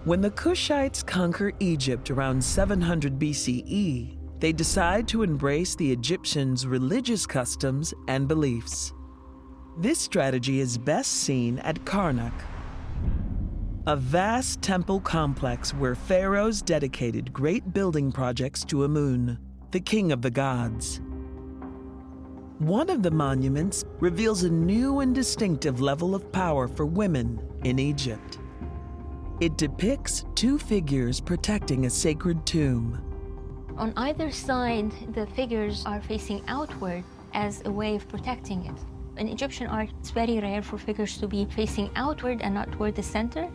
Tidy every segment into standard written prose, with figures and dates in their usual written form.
When the Kushites conquer Egypt around 700 BCE, they decide to embrace the Egyptians' religious customs and beliefs. This strategy is best seen at Karnak, a vast temple complex where pharaohs dedicated great building projects to Amun, the king of the gods. One of the monuments reveals a new and distinctive level of power for women in Egypt. It depicts two figures protecting a sacred tomb. On either side, the figures are facing outward as a way of protecting it. In Egyptian art, it's very rare for figures to be facing outward and not toward the center.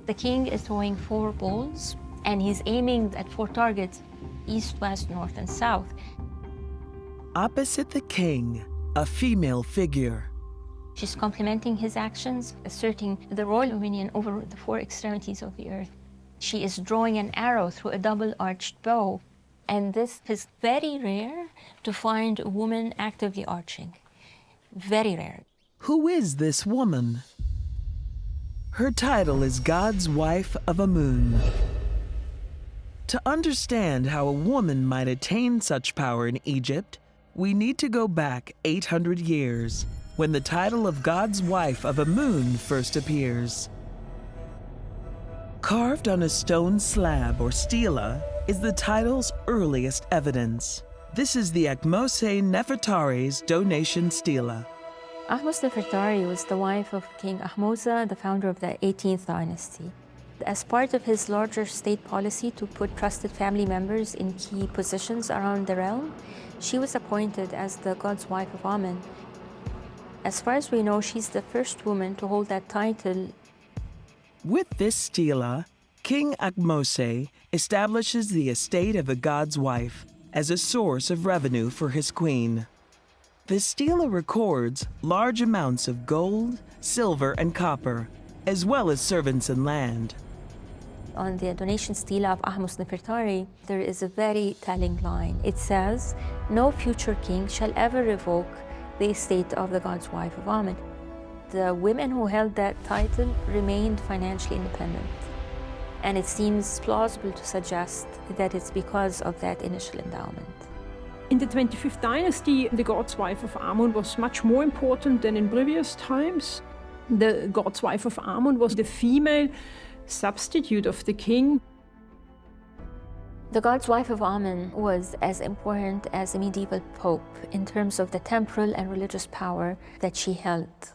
The king is throwing 4 balls, and he's aiming at 4 targets, east, west, north, and south. Opposite the king, a female figure. She's complementing his actions, asserting the royal dominion over the 4 extremities of the earth. She is drawing an arrow through a double-arched bow. And this is very rare to find a woman actively arching. Very rare. Who is this woman? Her title is God's wife of Amun. To understand how a woman might attain such power in Egypt, we need to go back 800 years, when the title of God's wife of Amun first appears. Carved on a stone slab or stela is the title's earliest evidence. This is the Ahmose Nefertari's donation stela. Ahmose Nefertari was the wife of King Ahmose, the founder of the 18th dynasty. As part of his larger state policy to put trusted family members in key positions around the realm, she was appointed as the god's wife of Amun. As far as we know, she's the first woman to hold that title. With this stela, King Ahmose establishes the estate of a god's wife as a source of revenue for his queen. The stela records large amounts of gold, silver, and copper, as well as servants and land. On the donation stela of Ahmose Nefertari, there is a very telling line. It says, "No future king shall ever revoke the estate of the god's wife of Amun." The women who held that title remained financially independent. And it seems plausible to suggest that it's because of that initial endowment. In the 25th dynasty, the god's wife of Amun was much more important than in previous times. The god's wife of Amun was the female substitute of the king. The god's wife of Amun was as important as a medieval pope in terms of the temporal and religious power that she held.